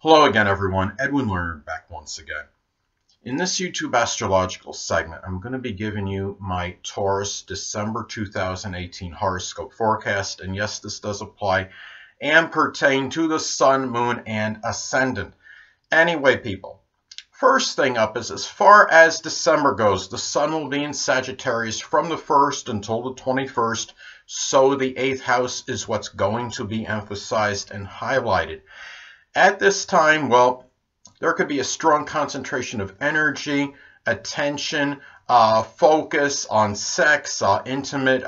Hello again, everyone. Edwin Learnard back once again. In this YouTube astrological segment, I'm going to be giving you my Taurus December 2018 horoscope forecast. And yes, this does apply and pertain to the sun, moon, and ascendant. Anyway, people, first thing up is as far as December goes, the sun will be in Sagittarius from the 1st until the 21st. So the 8th house is what's going to be emphasized and highlighted. At this time, well, there could be a strong concentration of energy, attention, focus on sex, intimate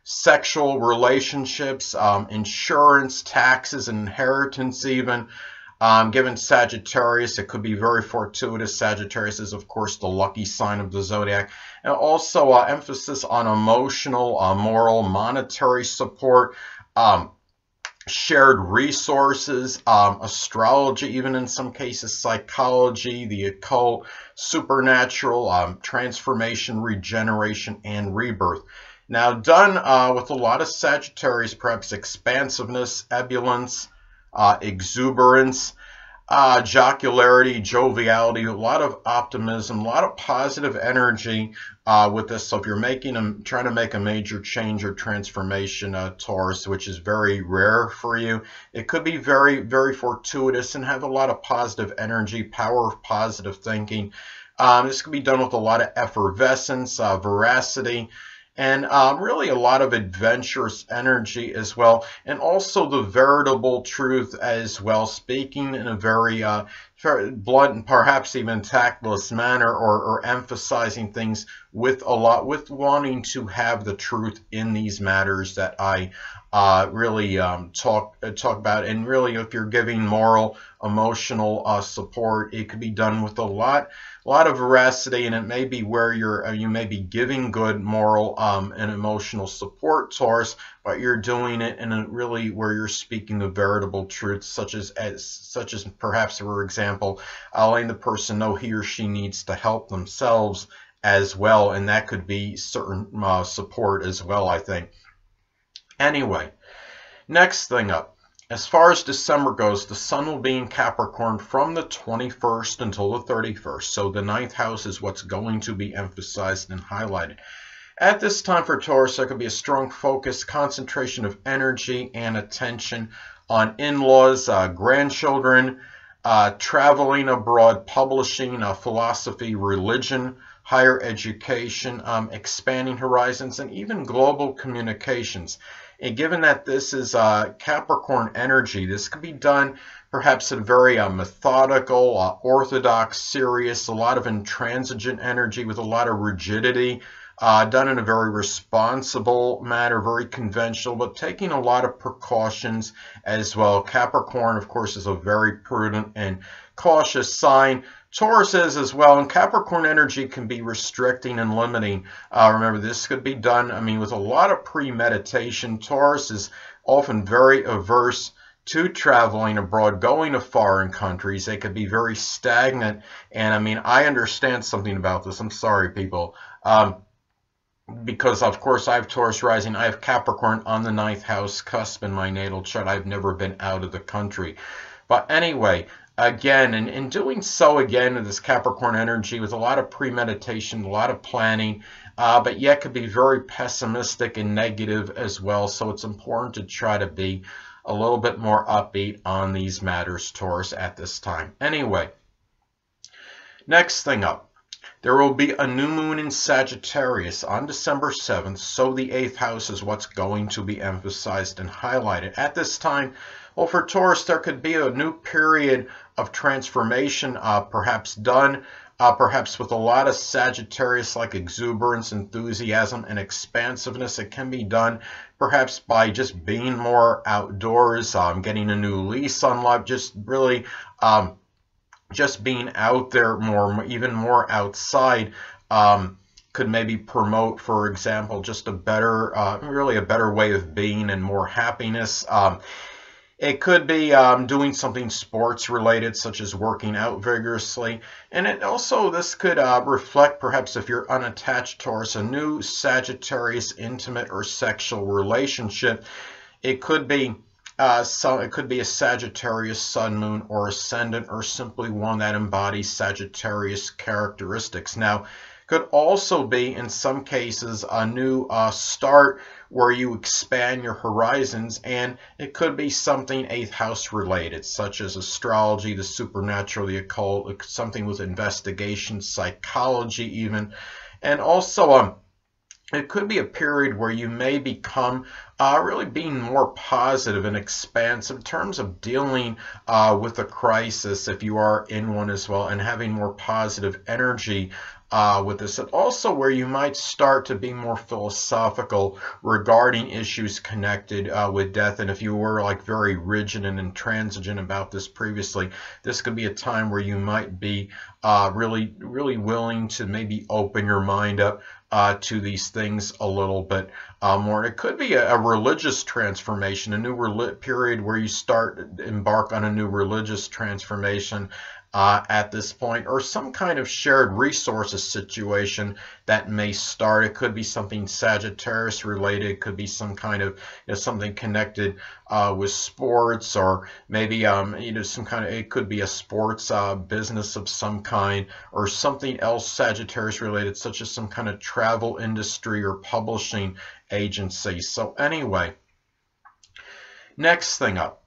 sexual relationships, insurance, taxes, inheritance even. Given Sagittarius, it could be very fortuitous. Sagittarius is, of course, the lucky sign of the zodiac. And also emphasis on emotional, moral, monetary support, shared resources, astrology, even in some cases psychology, the occult, supernatural, transformation, regeneration, and rebirth. Now done with a lot of Sagittarius, perhaps expansiveness, ebullience, exuberance, jocularity, joviality, a lot of optimism, a lot of positive energy with this. So if you're trying to make a major change or transformation, Taurus, which is very rare for you, it could be very, very fortuitous and have a lot of positive energy, power of positive thinking. This could be done with a lot of effervescence, veracity, and really a lot of adventurous energy as well, and also the veritable truth as well, speaking in a very blunt and perhaps even tactless manner, or emphasizing things with wanting to have the truth in these matters that I really talk about. And really, if you're giving moral, emotional support, it could be done with a lot of veracity, and it may be where you may be giving good moral and emotional support, Taurus, but you're doing it in a really where you're speaking the veritable truth, such as perhaps, for example, letting the person know he or she needs to help themselves as well, and that could be certain support as well, I think. Anyway, next thing up. As far as December goes, the sun will be in Capricorn from the 21st until the 31st. So the 9th house is what's going to be emphasized and highlighted. At this time for Taurus, there could be a strong focus, concentration of energy and attention on in-laws, grandchildren, traveling abroad, publishing, philosophy, religion, higher education, expanding horizons, and even global communications. And given that this is Capricorn energy, this could be done perhaps in a very methodical, orthodox, serious, a lot of intransigent energy with a lot of rigidity, done in a very responsible manner, very conventional, but taking a lot of precautions as well. Capricorn, of course, is a very prudent and cautious sign. Taurus is as well, and Capricorn energy can be restricting and limiting. Remember, this could be done, with a lot of premeditation. Taurus is often very averse to traveling abroad, going to foreign countries. They could be very stagnant, and I understand something about this. I'm sorry, people. Because, of course, I have Taurus rising. I have Capricorn on the 9th house cusp in my natal chart. I've never been out of the country. But anyway, again, and in doing so again with this Capricorn energy with a lot of premeditation, a lot of planning, but yet could be very pessimistic and negative as well. So it's important to try to be a little bit more upbeat on these matters, Taurus, at this time. Anyway, next thing up. There will be a new moon in Sagittarius on December 7th, so the 8th house is what's going to be emphasized and highlighted. At this time, well, for Taurus, there could be a new period of transformation, perhaps done, perhaps with a lot of Sagittarius-like exuberance, enthusiasm, and expansiveness. It can be done perhaps by just being more outdoors, getting a new lease on life, just really just being out there more, even more outside, could maybe promote, for example, just a better, really a better way of being and more happiness. It could be doing something sports related, such as working out vigorously. And this could reflect, perhaps if you're unattached, Taurus, a new Sagittarius intimate or sexual relationship. It could be So it could be a Sagittarius sun, moon, or ascendant, or simply one that embodies Sagittarius characteristics. Now, could also be, in some cases, a new start where you expand your horizons, and it could be something 8th house related, such as astrology, the supernatural, the occult, something with investigation, psychology even, and also it could be a period where you may become really being more positive and expansive in terms of dealing with a crisis, if you are in one as well, and having more positive energy with this. And also where you might start to be more philosophical regarding issues connected with death. And if you were like very rigid and intransigent about this previously, this could be a time where you might be really willing to maybe open your mind up to these things a little bit more. It could be a religious transformation, a new period where you embark on a new religious transformation at this point, or some kind of shared resources situation that may start. It could be something Sagittarius related. It could be some kind of something connected with sports, or maybe some kind of, it could be a sports business of some kind, or something else Sagittarius related, such as some kind of travel industry or publishing agency. So anyway, next thing up.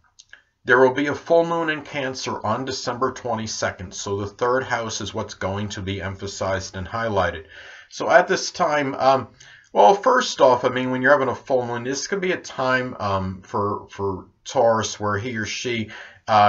There will be a full moon in Cancer on December 22nd, so the 3rd house is what's going to be emphasized and highlighted. So at this time, well, first off, I mean, when you're having a full moon, this could be a time for Taurus where he or she,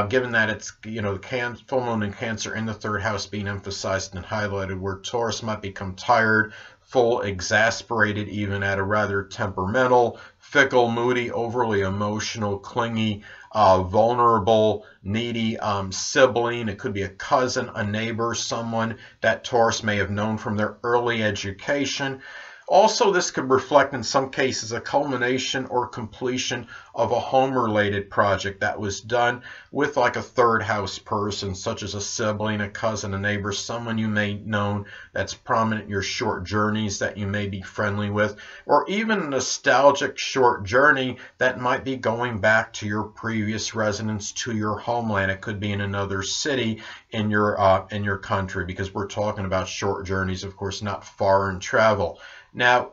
given that it's, the full moon in Cancer in the 3rd house being emphasized and highlighted, where Taurus might become tired, full, exasperated, even at a rather temperamental, fickle, moody, overly emotional, clingy, vulnerable, needy sibling. It could be a cousin, a neighbor, someone that Taurus may have known from their early education. Also, this could reflect in some cases a culmination or completion of a home-related project that was done with like a 3rd house person, such as a sibling, a cousin, a neighbor, someone you may know that's prominent in your short journeys that you may be friendly with, or even a nostalgic short journey that might be going back to your previous residence, to your homeland. It could be in another city in your country, because we're talking about short journeys, of course, not foreign travel. Now,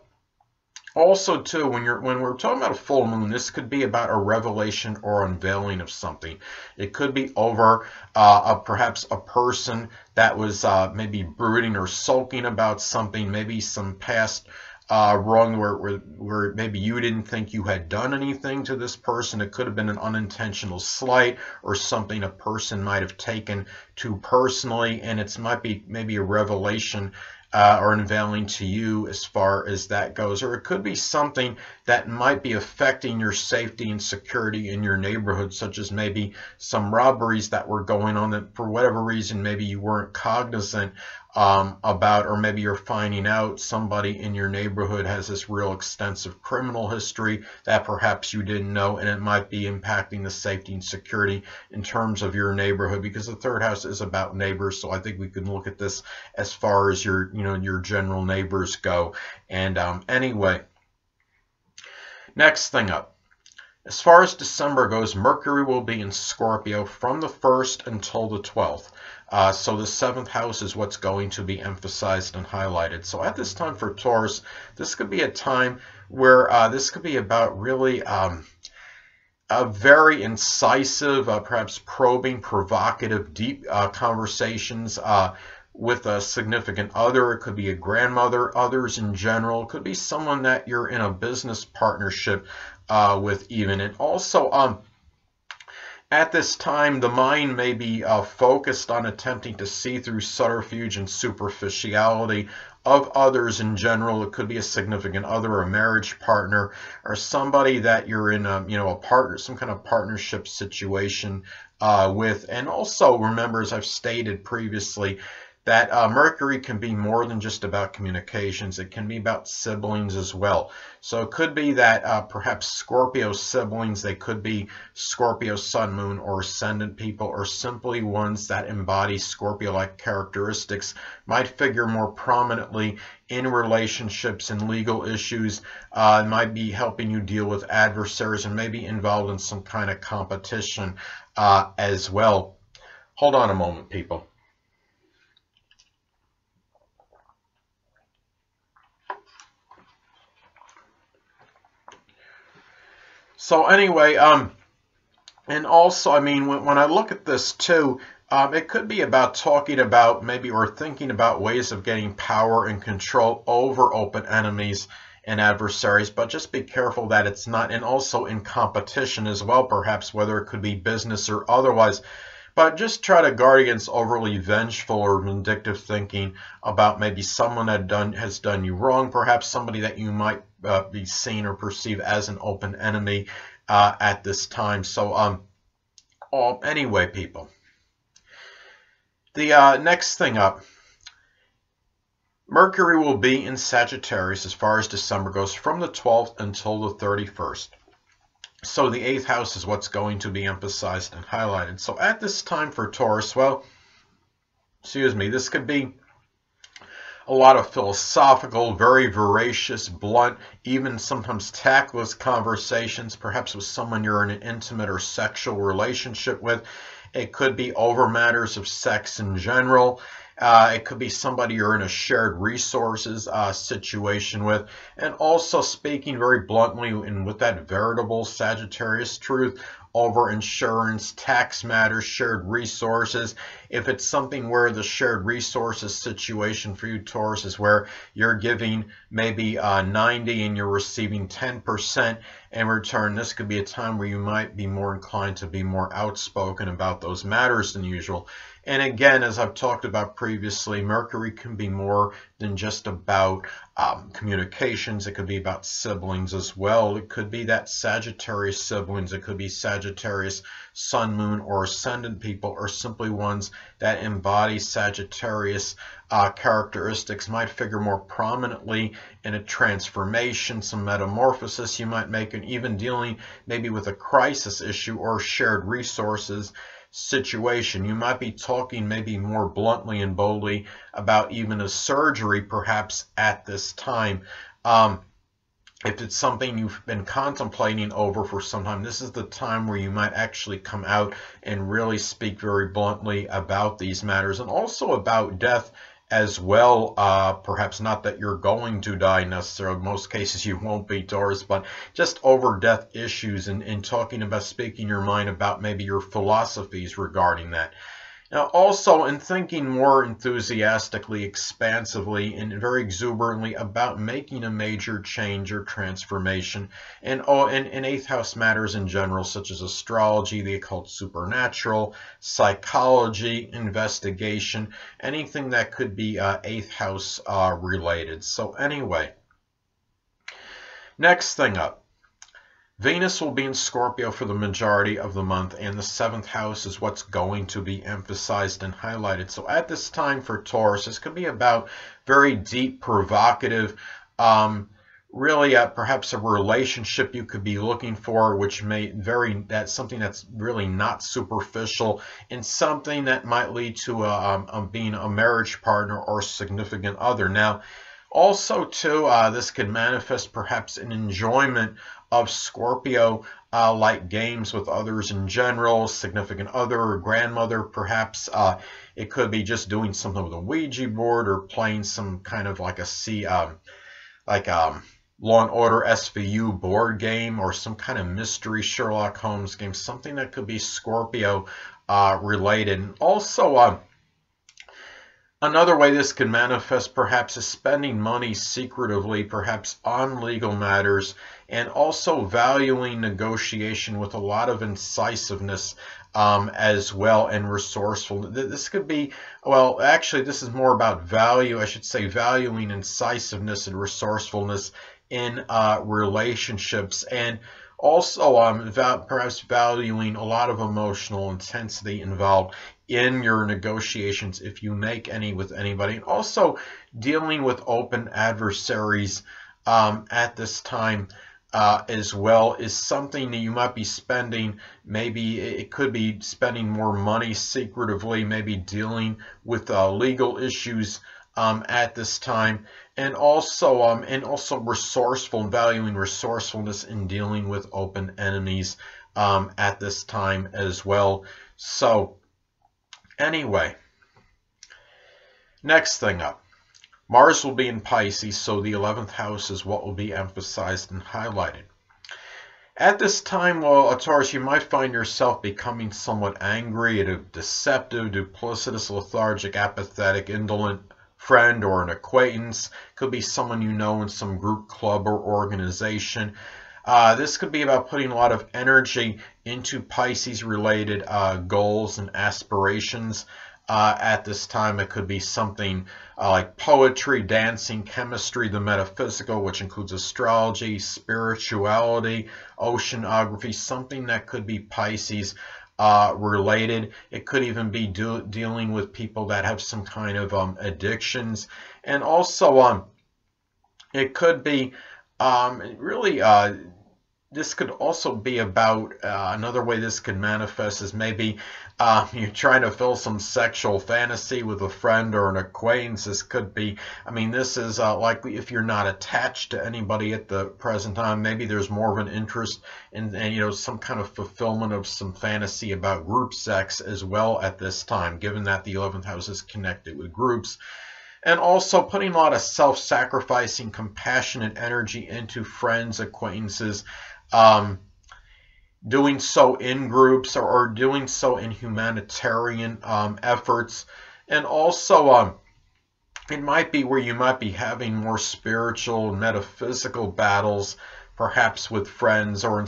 also too, when we're talking about a full moon, this could be about a revelation or unveiling of something. It could be over perhaps a person that was maybe brooding or sulking about something, maybe some past wrong where maybe you didn't think you had done anything to this person. It could have been an unintentional slight or something a person might have taken too personally, and it might be maybe a revelation or unveiling to you as far as that goes. Or it could be something that might be affecting your safety and security in your neighborhood, such as maybe some robberies that were going on that for whatever reason maybe you weren't cognizant about, or maybe you're finding out somebody in your neighborhood has this real extensive criminal history that perhaps you didn't know, and it might be impacting the safety and security in terms of your neighborhood, because the 3rd house is about neighbors. So I think we can look at this as far as your general neighbors go. And anyway, next thing up. As far as December goes, Mercury will be in Scorpio from the 1st until the 12th. So the 7th house is what's going to be emphasized and highlighted. So at this time for Taurus, this could be a time where this could be about really a very incisive, perhaps probing, provocative, deep conversations with a significant other. It could be a grandmother, others in general. It could be someone that you're in a business partnership with even. And also, at this time, the mind may be focused on attempting to see through subterfuge and superficiality of others in general. It could be a significant other, a marriage partner, or somebody that you're in a partner, some kind of partnership situation with. And also remember, as I've stated previously, that Mercury can be more than just about communications. It can be about siblings as well. So it could be that perhaps Scorpio siblings, they could be Scorpio sun, moon, or ascendant people, or simply ones that embody Scorpio-like characteristics might figure more prominently in relationships and legal issues. Might be helping you deal with adversaries and maybe involved in some kind of competition as well. Hold on a moment, people. So anyway, and also, I mean, when I look at this too, it could be about talking about maybe or thinking about ways of getting power and control over open enemies and adversaries, but just be careful that it's not, and also in competition as well, perhaps, whether it could be business or otherwise. But just try to guard against overly vengeful or vindictive thinking about maybe someone that has done you wrong, perhaps somebody that you might be seen or perceive as an open enemy at this time. So anyway, people, the next thing up, Mercury will be in Sagittarius as far as December goes from the 12th until the 31st. So the 8th house is what's going to be emphasized and highlighted. So at this time for Taurus, well, excuse me, this could be a lot of philosophical, very voracious, blunt, even sometimes tactless conversations, perhaps with someone you're in an intimate or sexual relationship with. It could be over matters of sex in general. It could be somebody you're in a shared resources situation with, and also speaking very bluntly and with that veritable Sagittarius truth over insurance, tax matters, shared resources. If it's something where the shared resources situation for you, Taurus, is where you're giving maybe 90 and you're receiving 10% in return, this could be a time where you might be more inclined to be more outspoken about those matters than usual. And again, as I've talked about previously, Mercury can be more than just about communications. It could be about siblings as well. It could be that Sagittarius siblings. It could be Sagittarius sun, moon, or ascendant people, or simply ones that embody Sagittarius characteristics might figure more prominently in a transformation, some metamorphosis you might make, and even dealing maybe with a crisis issue or shared resources situation. You might be talking maybe more bluntly and boldly about even a surgery perhaps at this time. If it's something you've been contemplating over for some time, this is the time where you might actually come out and really speak very bluntly about these matters, and also about death as well. Perhaps not that you're going to die necessarily. In most cases you won't be, Taurus, but just over death issues and talking about, speaking your mind about maybe your philosophies regarding that. Now, also in thinking more enthusiastically, expansively, and very exuberantly about making a major change or transformation, and in 8th house matters in general, such as astrology, the occult, supernatural, psychology, investigation, anything that could be 8th house related. So anyway, next thing up. Venus will be in Scorpio for the majority of the month, and the 7th house is what's going to be emphasized and highlighted. So at this time for Taurus, this could be about very deep, provocative, really perhaps a relationship you could be looking for, which may that's something that's really not superficial, and something that might lead to being a marriage partner or significant other. Now, also too, this could manifest perhaps an enjoyment of Scorpio like games with others in general, significant other or grandmother perhaps. It could be just doing something with a Ouija board, or playing some kind of like a Law and Order SVU board game, or some kind of mystery Sherlock Holmes game, something that could be Scorpio related. And also another way this can manifest perhaps is spending money secretively, perhaps on legal matters, and also valuing negotiation with a lot of incisiveness as well, and resourceful. This could be, well, actually this is more about value, I should say, valuing incisiveness and resourcefulness in relationships, and Also, perhaps valuing a lot of emotional intensity involved in your negotiations if you make any with anybody. And also dealing with open adversaries at this time as well is something that you might be spending. Maybe it could be spending more money secretively, maybe dealing with legal issues at this time, and also resourceful, valuing resourcefulness in dealing with open enemies at this time as well. So anyway, next thing up, Mars will be in Pisces, so the 11th house is what will be emphasized and highlighted. At this time, well, Taurus, you might find yourself becoming somewhat angry at a deceptive, duplicitous, lethargic, apathetic, indolent friend or an acquaintance. Could be someone you know in some group, club, or organization. This could be about putting a lot of energy into Pisces-related goals and aspirations. At this time, it could be something like poetry, dancing, chemistry, the metaphysical, which includes astrology, spirituality, oceanography, something that could be Pisces related. It could even be dealing with people that have some kind of addictions. And also, it could be this could also be about another way this could manifest is maybe you're trying to fill some sexual fantasy with a friend or an acquaintance. This could be, I mean, this is likely if you're not attached to anybody at the present time. Maybe there's more of an interest in some kind of fulfillment of some fantasy about group sex as well at this time, given that the 11th house is connected with groups. And also putting a lot of self-sacrificing, compassionate energy into friends, acquaintances, doing so in groups or doing so in humanitarian efforts. And also it might be where you might be having more spiritual, metaphysical battles, perhaps with friends or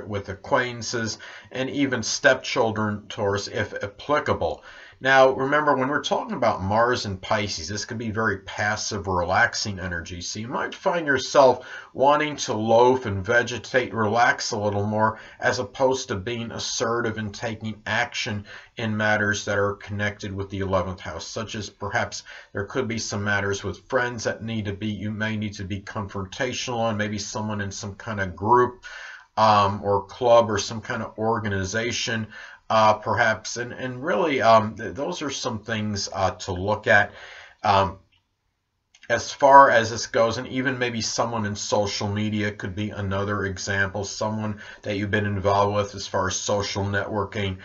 with acquaintances, and even stepchildren, Taurus, if applicable. Now, remember, when we're talking about Mars and Pisces, this could be very passive, relaxing energy. So you might find yourself wanting to loaf and vegetate, relax a little more, as opposed to being assertive and taking action in matters that are connected with the 11th house, such as perhaps there could be some matters with friends that you may need to be confrontational on, maybe someone in some kind of group or club or some kind of organization. Perhaps, and really those are some things to look at as far as this goes. And even maybe someone in social media could be another example, someone that you've been involved with as far as social networking.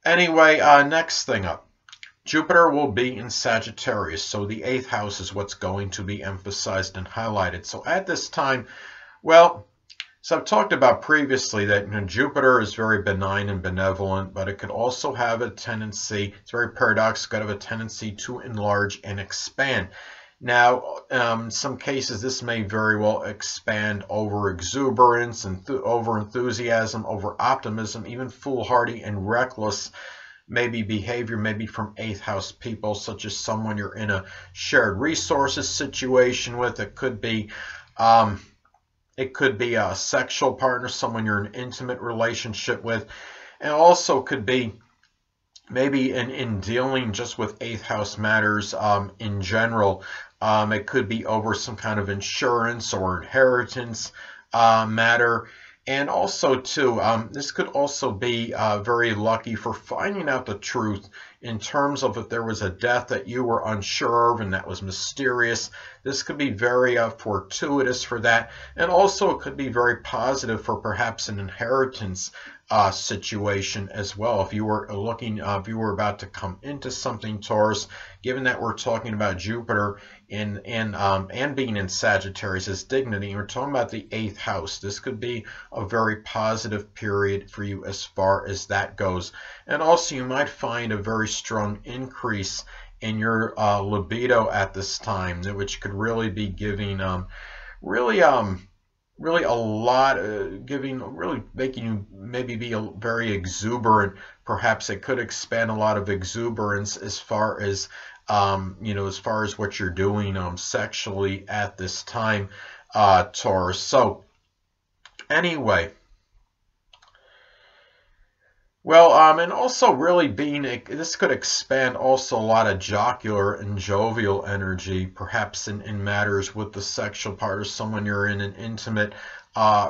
Anyway, next thing up, Jupiter will be in Sagittarius, so the 8th house is what's going to be emphasized and highlighted. So at this time, well, so I've talked about previously that Jupiter is very benign and benevolent, but it could also have a tendency, it's very paradoxical, have a tendency to enlarge and expand. Now, in some cases, this may very well expand over exuberance and over enthusiasm, over optimism, even foolhardy and reckless maybe behavior, maybe from 8th house people, such as someone you're in a shared resources situation with. It could be a sexual partner, someone you're in an intimate relationship with. And also could be maybe in dealing just with 8th house matters in general. It could be over some kind of insurance or inheritance matter. And also, too, this could also be very lucky for finding out the truth in terms of if there was a death that you were unsure of and that was mysterious. This could be very fortuitous for that. And also it could be very positive for perhaps an inheritance situation as well. If you were if you were about to come into something, Taurus, given that we're talking about Jupiter and being in Sagittarius as dignity, we're talking about the 8th house. This could be a very positive period for you as far as that goes. And also you might find a very strong increase in your libido at this time, which could really be giving really a lot, really making you maybe be very exuberant. Perhaps it could expand a lot of exuberance as far as as far as what you're doing sexually at this time, Taurus. So Anyway, well, and also really this could expand also a lot of jocular and jovial energy, perhaps in matters with the sexual part of someone you're in an intimate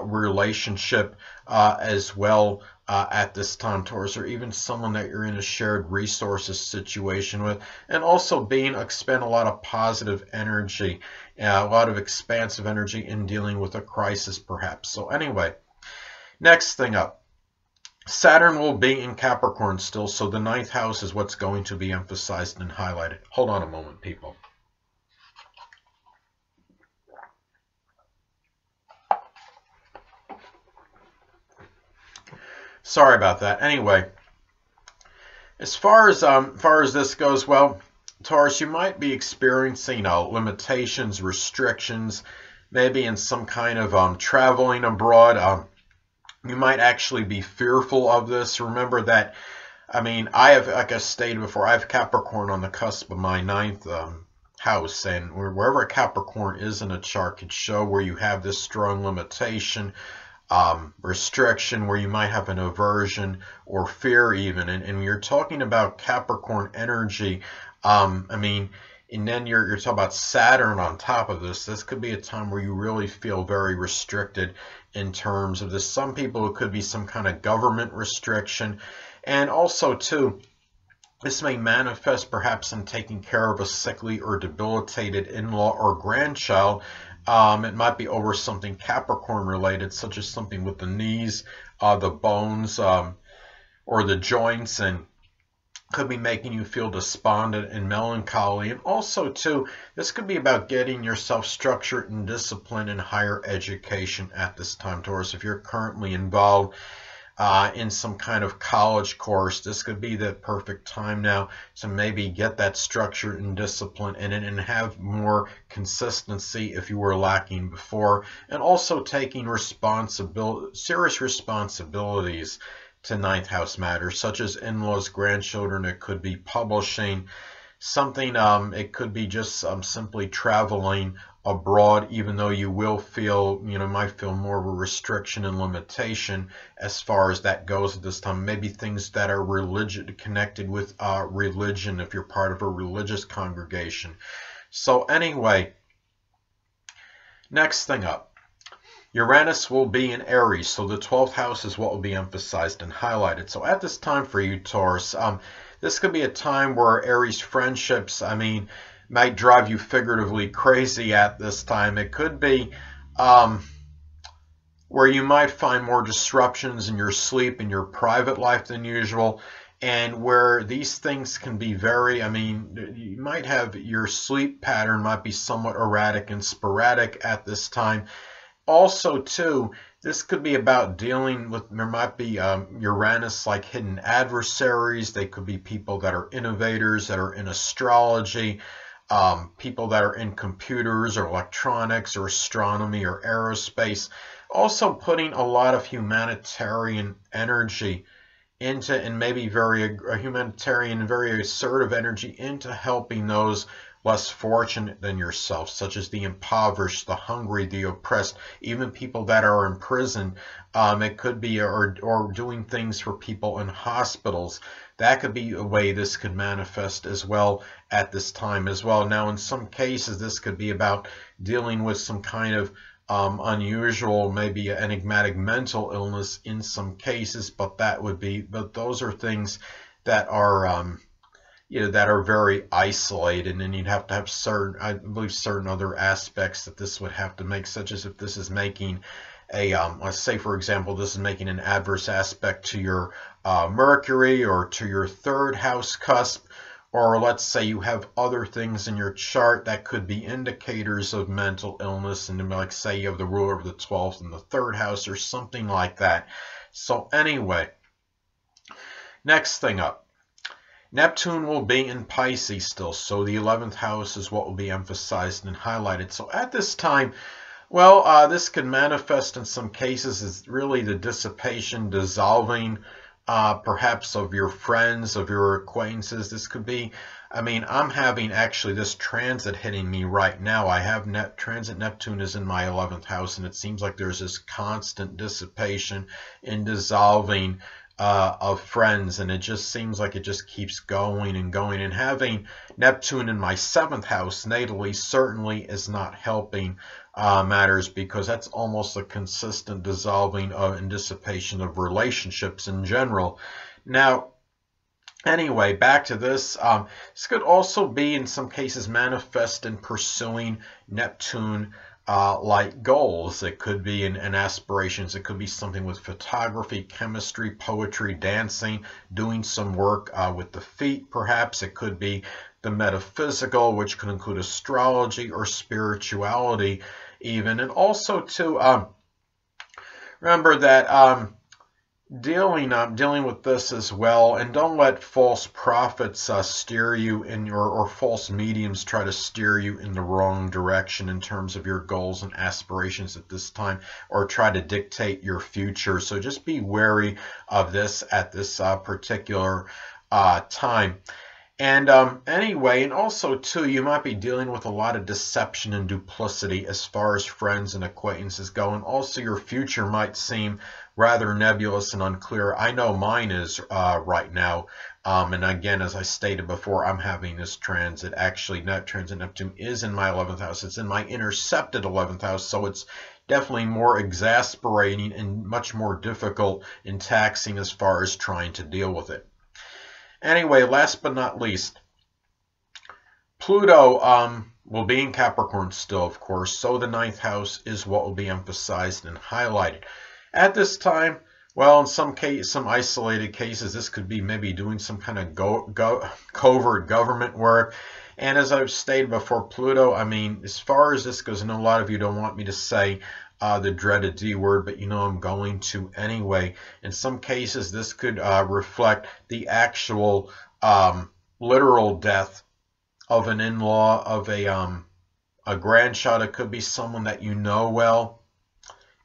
relationship as well at this time, Taurus, or even someone that you're in a shared resources situation with, and also expend a lot of positive energy, a lot of expansive energy in dealing with a crisis, perhaps. So anyway, next thing up. Saturn will be in Capricorn still, so the 9th house is what's going to be emphasized and highlighted. Hold on a moment, people. Sorry about that. Anyway, as far as this goes, well, Taurus, you might be experiencing limitations, restrictions, maybe in some kind of traveling abroad. You might actually be fearful of this. Remember that, I mean, I have, like I stated before, I have Capricorn on the cusp of my 9th house, and wherever Capricorn is in a chart could show where you have this strong limitation, restriction, where you might have an aversion or fear even. And when you're talking about Capricorn energy, I mean, and then you're talking about Saturn on top of this. This could be a time where you really feel very restricted in terms of this. Some people, it could be some kind of government restriction. And also, too, this may manifest perhaps in taking care of a sickly or debilitated in-law or grandchild. It might be over something Capricorn related, such as something with the knees, the bones, or the joints, and could be making you feel despondent and melancholy. And also, too, this could be about getting yourself structured and disciplined in higher education at this time, Taurus. If you're currently involved in some kind of college course, this could be the perfect time now to maybe get that structure and discipline in it and have more consistency if you were lacking before. And also taking serious responsibilities to 9th house matters, such as in-laws, grandchildren. It could be publishing something. It could be just simply traveling abroad, even though you will feel, might feel more of a restriction and limitation as far as that goes at this time. Maybe things that are connected with religion, if you're part of a religious congregation. So anyway, next thing up. Uranus will be in Aries, so the 12th house is what will be emphasized and highlighted. So at this time for you, Taurus, this could be a time where Aries friendships, might drive you figuratively crazy at this time. It could be where you might find more disruptions in your sleep and your private life than usual, and where these things can be very, you might have your sleep pattern might be somewhat erratic and sporadic at this time. Also, too, this could be about dealing with, there might be Uranus like hidden adversaries. They could be people that are innovators, that are in astrology, people that are in computers or electronics or astronomy or aerospace. Also putting a lot of humanitarian energy into, and maybe very humanitarian, very assertive energy into helping those less fortunate than yourself, such as the impoverished, the hungry, the oppressed, even people that are in prison. It could be, or doing things for people in hospitals. That could be a way this could manifest as well at this time as well. Now, in some cases, this could be about dealing with some kind of unusual, maybe enigmatic mental illness in some cases, but those are things that are that are very isolated, and you'd have to have certain other aspects that this would have to make, such as if this is making let's say, for example, this is making an adverse aspect to your Mercury or to your 3rd house cusp, or let's say you have other things in your chart that could be indicators of mental illness, and like say you have the ruler of the 12th and the 3rd house or something like that. So anyway, next thing up. Neptune will be in Pisces still, so the 11th house is what will be emphasized and highlighted. So at this time, well, this could manifest in some cases as really the dissipation, dissolving perhaps of your friends, of your acquaintances. This could be, I mean, I'm having actually this transit hitting me right now. I have transit Neptune is in my 11th house, and it seems like there's this constant dissipation and dissolving of friends, and it just seems like it just keeps going and going. And having Neptune in my 7th house natally certainly is not helping matters, because that's almost a consistent dissolving and dissipation of relationships in general. Now, anyway, back to this. This could also be, in some cases, manifest in pursuing Neptune like goals. It could be in aspirations. It could be something with photography, chemistry, poetry, dancing, doing some work with the feet, perhaps. It could be the metaphysical, which could include astrology or spirituality even. And also to remember that dealing with this as well, and don't let false prophets steer you in or false mediums try to steer you in the wrong direction in terms of your goals and aspirations at this time, or try to dictate your future. So just be wary of this at this particular time. And anyway, and also too, you might be dealing with a lot of deception and duplicity as far as friends and acquaintances go, and also your future might seem rather nebulous and unclear. I know mine is right now, and again, as I stated before, I'm having this transit. Actually, transit Neptune is in my 11th house. It's in my intercepted 11th house, so it's definitely more exasperating and much more difficult and taxing as far as trying to deal with it. Anyway, last but not least, Pluto will be in Capricorn still, of course, so the 9th house is what will be emphasized and highlighted. At this time, well, in some isolated cases, this could be maybe doing some kind of covert government work. And as I've stated before, Pluto, I mean, as far as this goes, I know a lot of you don't want me to say the dreaded D word, but you know I'm going to anyway. In some cases, this could reflect the actual literal death of an in-law, of a grandchild. It could be someone that you know well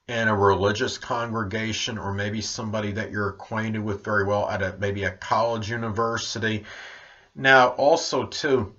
in a religious congregation, or maybe somebody that you're acquainted with very well at maybe a college, university. Now, also too,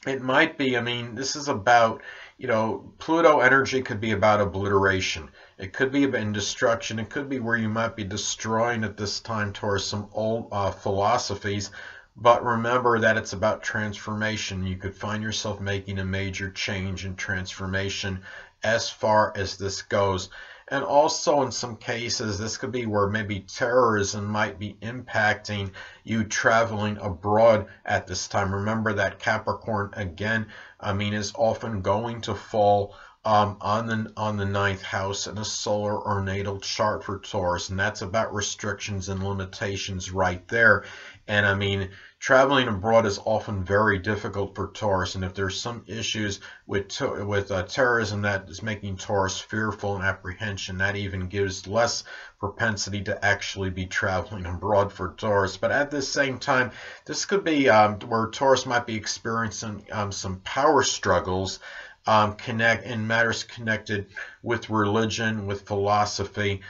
it might be, I mean, this is about, you know, Pluto energy could be about obliteration. It could be about destruction. It could be where you might be destroying at this time towards some old philosophies. But remember that it's about transformation. You could find yourself making a major change and transformation as far as this goes. And also in some cases, this could be where maybe terrorism might be impacting you traveling abroad at this time. Remember that Capricorn, again, I mean, is often going to fall on the 9th house in a solar or natal chart for Taurus. And that's about restrictions and limitations right there. And I mean, traveling abroad is often very difficult for Taurus, and if there's some issues with terrorism that is making Taurus fearful and apprehension, that even gives less propensity to actually be traveling abroad for Taurus. But at the same time, this could be where Taurus might be experiencing some power struggles in matters connected with religion, with philosophy.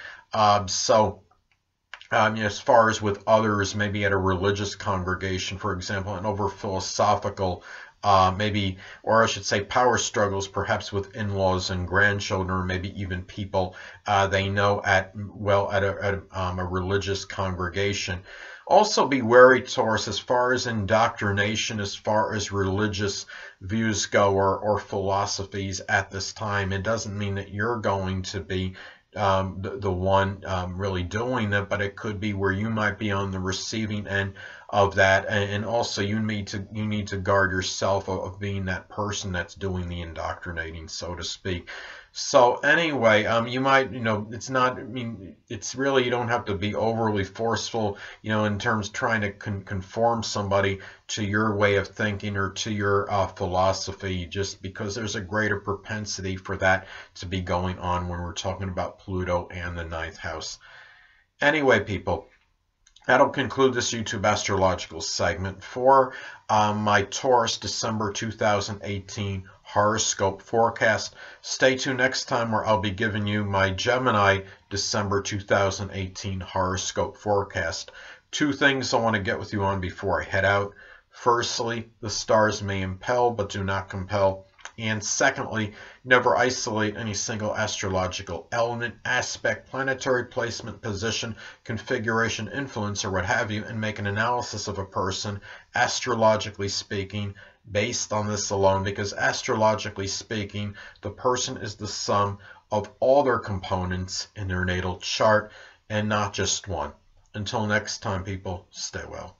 As far as with others, maybe at a religious congregation, for example, and over philosophical, maybe, or I should say power struggles, perhaps with in-laws and grandchildren, or maybe even people they know at a religious congregation. Also be wary, Taurus, as far as indoctrination, as far as religious views go, or philosophies at this time. It doesn't mean that you're going to be the one really doing that, but it could be where you might be on the receiving end of that, and also you need to guard yourself of being that person that's doing the indoctrinating, so to speak. So anyway, you might, it's not, I mean, it's really, you don't have to be overly forceful, in terms of trying to conform somebody to your way of thinking or to your philosophy, just because there's a greater propensity for that to be going on when we're talking about Pluto and the 9th house. Anyway, people, that'll conclude this YouTube astrological segment for my Taurus December 2018 horoscope forecast. Stay tuned next time, where I'll be giving you my Gemini December 2018 horoscope forecast. Two things I want to get with you on before I head out. Firstly, the stars may impel but do not compel. And secondly, never isolate any single astrological element, aspect, planetary placement, position, configuration, influence, or what have you, and make an analysis of a person, astrologically speaking, based on this alone, because astrologically speaking, the person is the sum of all their components in their natal chart and not just one. Until next time, people, stay well.